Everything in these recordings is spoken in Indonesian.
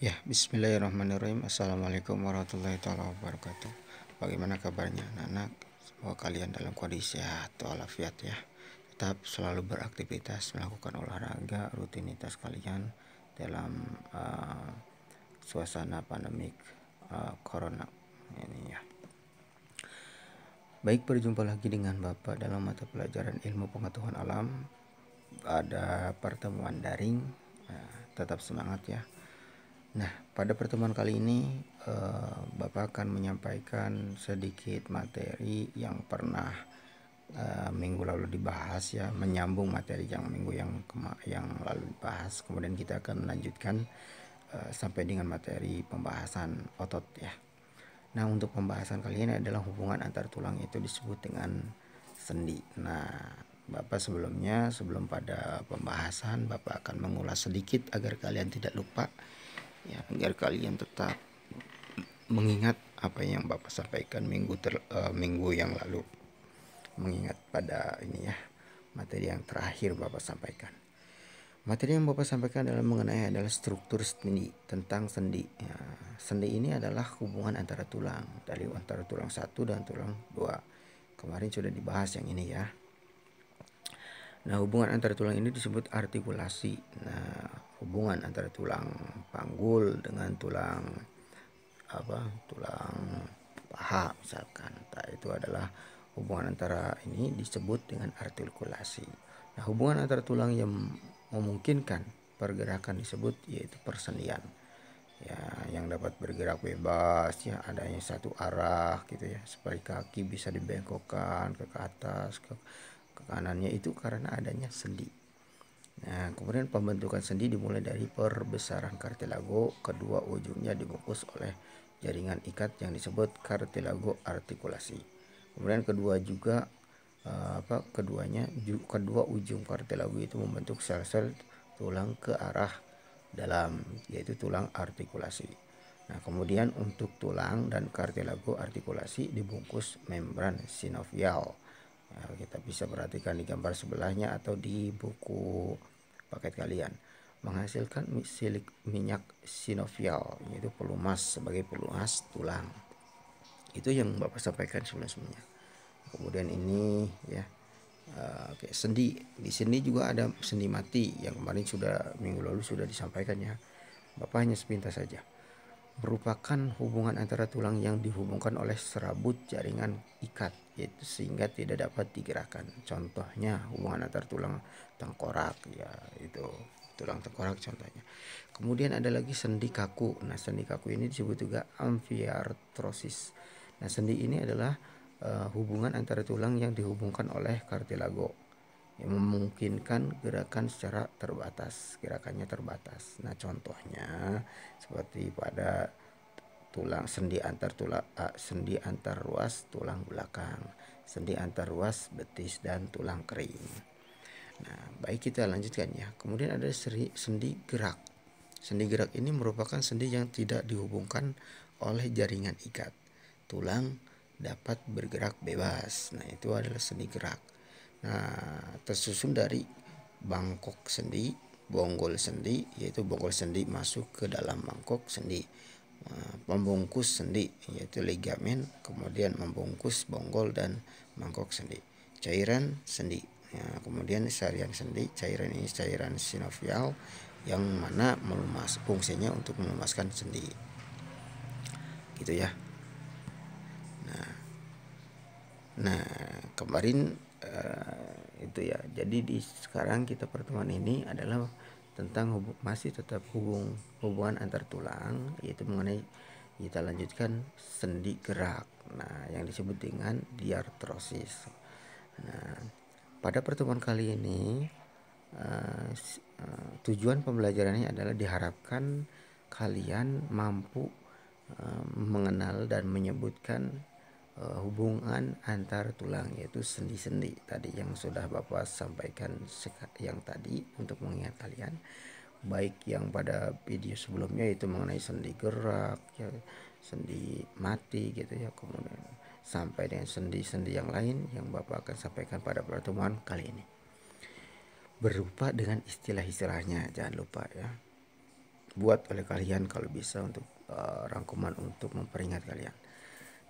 Ya, bismillahirrahmanirrahim. Assalamualaikum warahmatullahi wabarakatuh. Bagaimana kabarnya anak-anak? Semoga kalian dalam kondisi sehat walafiat ya. Tetap selalu beraktivitas, melakukan olahraga, rutinitas kalian dalam suasana pandemik corona ini ya. Baik, berjumpa lagi dengan Bapak dalam mata pelajaran ilmu pengetahuan alam. Ada pertemuan daring, tetap semangat ya. Nah, pada pertemuan kali ini Bapak akan menyampaikan sedikit materi yang pernah minggu lalu dibahas ya, menyambung materi yang minggu yang lalu dibahas. Kemudian kita akan melanjutkan sampai dengan materi pembahasan otot ya. Nah, untuk pembahasan kali ini adalah hubungan antar tulang, itu disebut dengan sendi. Nah, Bapak sebelum pada pembahasan, Bapak akan mengulas sedikit agar kalian tidak lupa ya, agar kalian tetap mengingat apa yang Bapak sampaikan minggu yang lalu, mengingat pada ini ya, materi yang terakhir Bapak sampaikan. Materi yang Bapak sampaikan adalah struktur sendi, tentang sendi ya. Sendi ini adalah hubungan antara tulang, dari antara tulang satu dan tulang dua. Kemarin sudah dibahas yang ini ya. Nah, hubungan antara tulang ini disebut artikulasi. Nah, hubungan antara tulang panggul dengan tulang paha misalkan. Nah, itu adalah hubungan antara ini disebut dengan artikulasi. Nah, hubungan antara tulang yang memungkinkan pergerakan disebut yaitu persendian. Ya, yang dapat bergerak bebas ya, adanya satu arah gitu ya, seperti kaki bisa dibengkokkan ke atas, ke kanannya, itu karena adanya sendi. Nah, kemudian pembentukan sendi dimulai dari perbesaran kartilago, kedua ujungnya dibungkus oleh jaringan ikat yang disebut kartilago artikulasi. Kemudian kedua ujung kartilago itu membentuk sel-sel tulang ke arah dalam, yaitu tulang artikulasi. Nah, kemudian untuk tulang dan kartilago artikulasi dibungkus membran sinovial. Nah, kita bisa perhatikan di gambar sebelahnya atau di buku paket kalian, menghasilkan minyak sinovial, yaitu pelumas, sebagai pelumas tulang. Itu yang Bapak sampaikan sebelumnya. Kemudian ini ya, sendi. Di sini juga ada sendi mati yang kemarin minggu lalu sudah disampaikan ya. Bapak hanya sepintas saja. Merupakan hubungan antara tulang yang dihubungkan oleh serabut jaringan ikat, yaitu sehingga tidak dapat digerakkan. Contohnya hubungan antar tulang tengkorak ya, itu tulang tengkorak contohnya. Kemudian ada lagi sendi kaku. Nah, sendi kaku ini disebut juga amfiartrosis. Nah, sendi ini adalah hubungan antara tulang yang dihubungkan oleh kartilago yang memungkinkan gerakan secara terbatas, gerakannya terbatas. Nah, contohnya seperti pada sendi antar ruas tulang belakang, sendi antar ruas betis dan tulang kering. Nah, baik, kita lanjutkan ya. Kemudian ada sendi gerak. Sendi gerak ini merupakan sendi yang tidak dihubungkan oleh jaringan ikat. Tulang dapat bergerak bebas. Nah, itu adalah sendi gerak. Nah, tersusun dari bangkok sendi, bonggol sendi, yaitu bonggol sendi masuk ke dalam bangkok sendi, pembungkus sendi yaitu ligamen, kemudian membungkus bonggol dan mangkok sendi, cairan sendi. Kemudian sarian sendi, cairan ini cairan sinovial yang mana fungsinya untuk melumaskan sendi, gitu ya. Nah, kemarin itu ya. Jadi sekarang kita pertemuan ini adalah tentang masih tetap hubungan antar tulang, yaitu mengenai kita lanjutkan sendi gerak. Nah, yang disebut dengan diartrosis. Nah, pada pertemuan kali ini tujuan pembelajarannya adalah diharapkan kalian mampu mengenal dan menyebutkan hubungan antar tulang, yaitu sendi-sendi tadi yang sudah Bapak sampaikan yang tadi, untuk mengingat kalian, baik yang pada video sebelumnya itu mengenai sendi gerak ya, sendi mati gitu ya, kemudian sampai dengan sendi-sendi yang lain yang Bapak akan sampaikan pada pertemuan kali ini, berupa dengan istilah-istilahnya, jangan lupa ya. buat oleh kalian kalau bisa untuk rangkuman untuk memperingat kalian.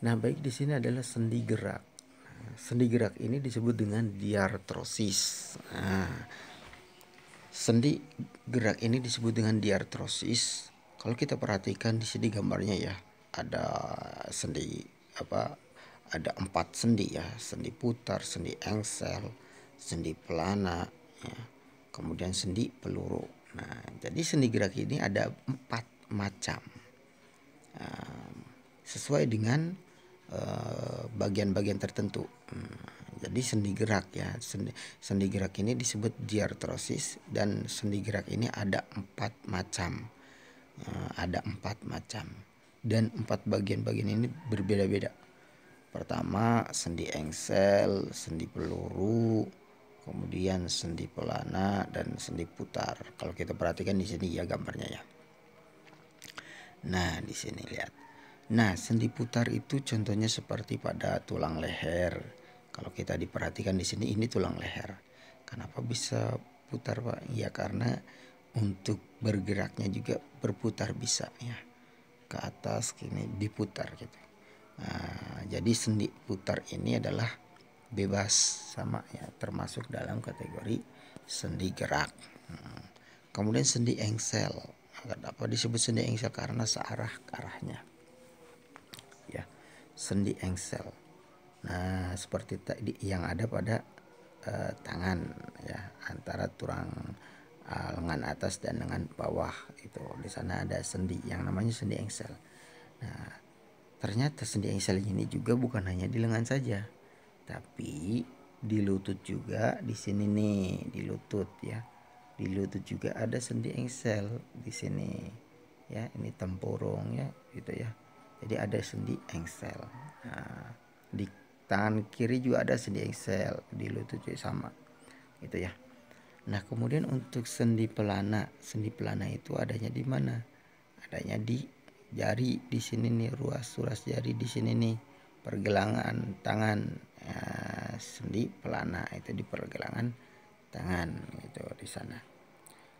Nah, baik di sini adalah sendi gerak. Sendi gerak ini disebut dengan diartrosis. Nah, sendi gerak ini disebut dengan diartrosis. Kalau kita perhatikan di sini gambarnya ya, ada sendi ada 4 sendi ya, sendi putar, sendi engsel, sendi pelana, ya, kemudian sendi peluru. Nah, jadi sendi gerak ini ada 4 macam, sesuai dengan bagian-bagian tertentu. Jadi sendi gerak ya, sendi gerak ini disebut diartrosis, dan sendi gerak ini ada 4 macam. Ada 4 macam, dan 4 bagian-bagian ini berbeda-beda. Pertama sendi engsel, sendi peluru, kemudian sendi pelana, dan sendi putar. Kalau kita perhatikan di sini ya gambarnya ya. Nah, di sini lihat. Nah, sendi putar itu contohnya seperti pada tulang leher. Kalau kita diperhatikan di sini, ini tulang leher. Kenapa bisa putar, Pak? Ya karena untuk bergeraknya juga berputar bisa ya. Ke atas gini diputar gitu. Nah, jadi sendi putar ini adalah bebas sama ya, termasuk dalam kategori sendi gerak. Kemudian sendi engsel. Kenapa disebut sendi engsel? Karena searah ke arahnya. Ya, sendi engsel. Nah, seperti tadi yang ada pada tangan ya, antara tulang lengan atas dan lengan bawah itu. Di sana ada sendi yang namanya sendi engsel. Nah, ternyata sendi engsel ini juga bukan hanya di lengan saja, tapi di lutut juga. Di sini nih, di lutut ya. Di lutut juga ada sendi engsel di sini. Ya, ini tempurung ya, gitu ya. Jadi ada sendi engsel. Nah, di tangan kiri juga ada sendi engsel, di lutut juga sama. Gitu ya. Nah, kemudian untuk sendi pelana itu adanya di mana? Adanya di jari di sini nih, ruas jari di sini nih, pergelangan tangan. Ya, sendi pelana itu di pergelangan tangan gitu di sana.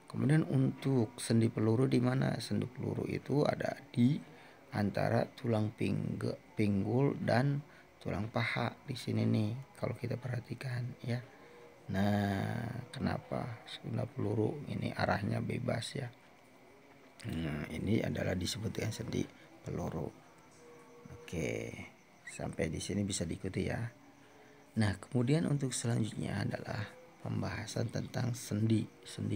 Kemudian untuk sendi peluru di mana? Sendi peluru itu ada di antara tulang pinggul dan tulang paha di sini nih. Kalau kita perhatikan ya. Nah, kenapa sendi peluru ini arahnya bebas ya? Nah, ini adalah disebut dengan sendi peluru. Oke, sampai di sini bisa diikuti ya. Nah, kemudian untuk selanjutnya adalah pembahasan tentang sendi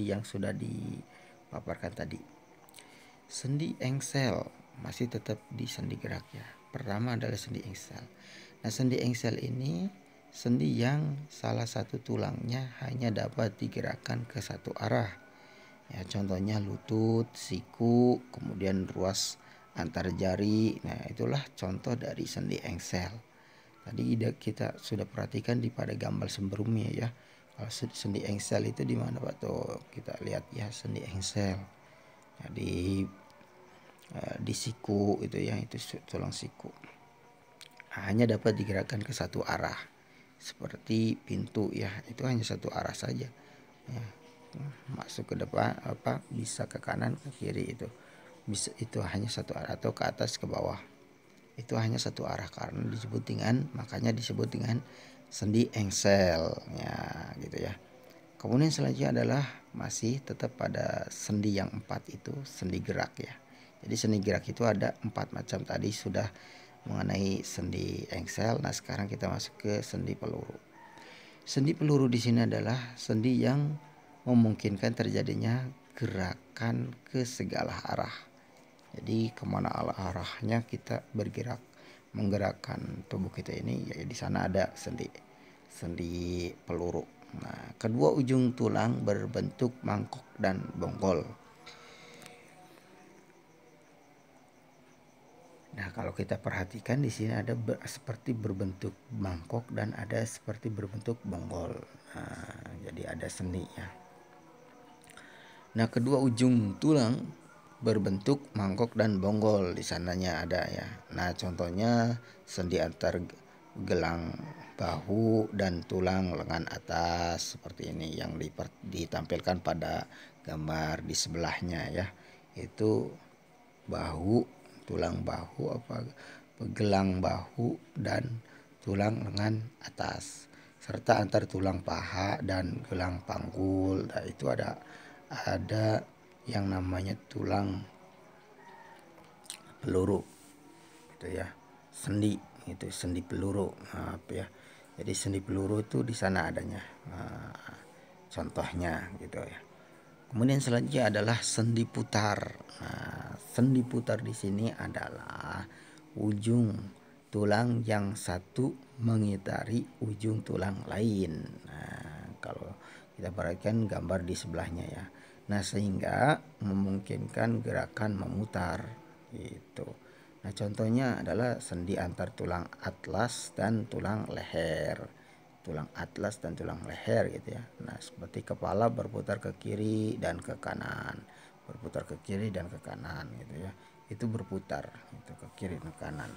yang sudah dipaparkan tadi. Sendi engsel masih tetap di sendi gerak ya. Pertama adalah sendi engsel. Nah, sendi engsel ini sendi yang salah satu tulangnya hanya dapat digerakkan ke satu arah. Ya, contohnya lutut, siku, kemudian ruas antar jari. Nah, itulah contoh dari sendi engsel. Tadi kita sudah perhatikan di pada gambar sebelumnya ya. Kalau sendi engsel itu di mana, Pak? Tuh, kita lihat ya sendi engsel. Jadi di siku itu ya, itu tulang siku. Hanya dapat digerakkan ke satu arah. Seperti pintu ya, itu hanya satu arah saja. Ya, masuk ke depan bisa ke kanan ke kiri, itu bisa, itu hanya satu arah, atau ke atas ke bawah. Itu hanya satu arah, karena makanya disebut dengan sendi engsel ya, gitu ya. Kemudian selanjutnya adalah masih tetap pada sendi yang 4 itu, sendi gerak ya. Jadi sendi gerak itu ada 4 macam, tadi sudah mengenai sendi engsel. Nah, sekarang kita masuk ke sendi peluru. Sendi peluru di sini adalah sendi yang memungkinkan terjadinya gerakan ke segala arah. Jadi kemana arahnya kita bergerak, menggerakkan tubuh kita ini, ya di sana ada sendi peluru. Nah, kedua ujung tulang berbentuk mangkok dan bonggol. Nah, kalau kita perhatikan di sini ada seperti berbentuk mangkok dan ada seperti berbentuk bonggol. Nah, jadi ada sendinya. Nah, kedua ujung tulang berbentuk mangkok dan bonggol di sananya ada ya. Nah, contohnya sendi antar gelang bahu dan tulang lengan atas seperti ini yang ditampilkan pada gambar di sebelahnya ya. yaitu bahu, tulang bahu, gelang bahu dan tulang lengan atas, serta antar tulang paha dan gelang panggul. Nah, itu ada yang namanya tulang peluru gitu ya, sendi itu, sendi peluru, maaf ya. Jadi sendi peluru itu di sana adanya, contohnya gitu ya. Kemudian selanjutnya adalah sendi putar. Nah, sendi putar di sini adalah ujung tulang yang satu mengitari ujung tulang lain. Nah, kalau kita perhatikan gambar di sebelahnya ya. Nah, sehingga memungkinkan gerakan memutar gitu. Nah, contohnya adalah sendi antar tulang atlas dan tulang leher. Tulang atlas dan tulang leher gitu ya. Nah, seperti kepala berputar ke kiri dan ke kanan, berputar ke kiri dan ke kanan gitu ya. Itu berputar itu ke kiri dan ke kanan.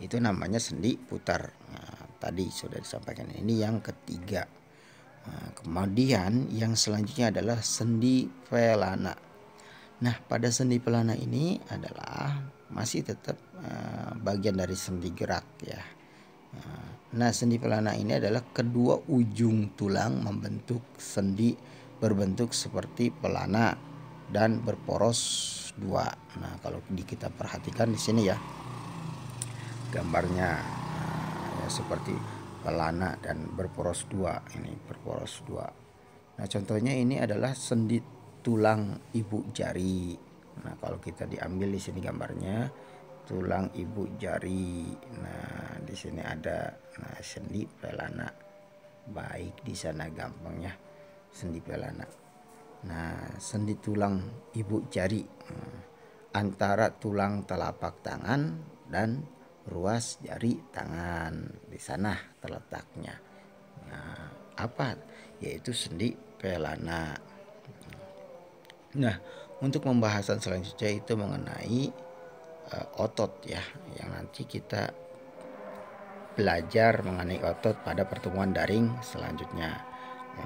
Itu namanya sendi putar. Nah, tadi sudah disampaikan. Ini yang ketiga. Nah, kemudian yang selanjutnya adalah sendi pelana. Nah, pada sendi pelana ini adalah masih tetap bagian dari sendi gerak ya. Nah, sendi pelana ini adalah kedua ujung tulang membentuk sendi berbentuk seperti pelana dan berporos dua. Nah, kalau kita perhatikan di sini ya gambarnya, ya seperti pelana dan berporos dua, ini berporos dua. Nah, contohnya ini adalah sendi tulang ibu jari. Nah, kalau kita diambil di sini gambarnya tulang ibu jari. Nah, di sini ada sendi pelana. Baik, di sana gampangnya sendi pelana. Nah, sendi tulang ibu jari antara tulang telapak tangan dan ruas jari tangan, di sana terletaknya. Nah, apa? Yaitu sendi pelana. Nah, untuk pembahasan selanjutnya itu mengenai otot ya, yang nanti kita belajar mengenai otot pada pertemuan daring selanjutnya.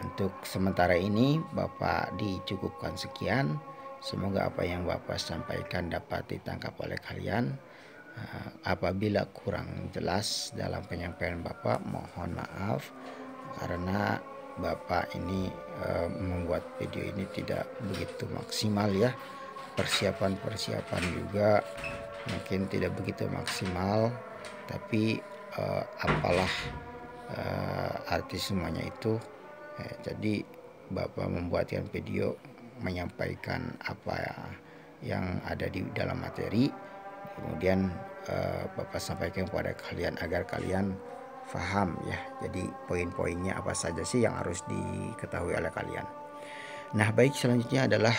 Untuk sementara ini Bapak dicukupkan sekian. Semoga apa yang Bapak sampaikan dapat ditangkap oleh kalian. Apabila kurang jelas dalam penyampaian Bapak, mohon maaf karena Bapak ini membuat video ini tidak begitu maksimal ya. Persiapan juga mungkin tidak begitu maksimal, tapi apalah arti semuanya itu. Jadi Bapak membuatkan video menyampaikan apa yang ada di dalam materi, kemudian Bapak sampaikan kepada kalian agar kalian paham ya. Jadi poin-poinnya apa saja sih yang harus diketahui oleh kalian. Nah, baik, selanjutnya adalah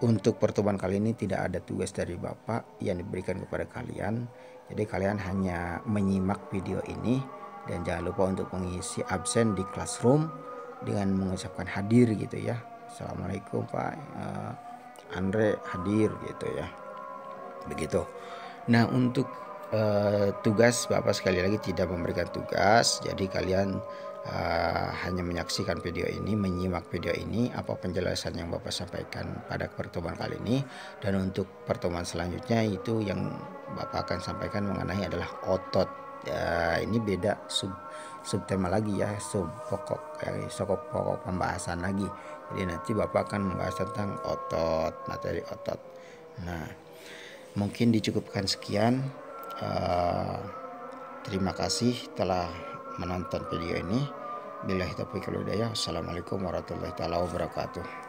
untuk pertemuan kali ini tidak ada tugas dari Bapak yang diberikan kepada kalian. Jadi kalian hanya menyimak video ini dan jangan lupa untuk mengisi absen di classroom dengan mengucapkan hadir gitu ya. Assalamualaikum Pak Andre, hadir gitu ya. Begitu. Nah, untuk tugas Bapak sekali lagi tidak memberikan tugas. Jadi kalian hanya menyaksikan video ini, menyimak video ini, apa penjelasan yang Bapak sampaikan pada pertemuan kali ini. Dan untuk pertemuan selanjutnya itu yang Bapak akan sampaikan mengenai adalah otot. Ini beda subtema lagi ya, pokok pembahasan lagi. Jadi nanti Bapak akan membahas tentang otot, materi otot. Nah, mungkin dicukupkan sekian. Terima kasih telah menonton video ini. Billahi taufiq wal hidayah. Wassalamualaikum warahmatullahi wabarakatuh.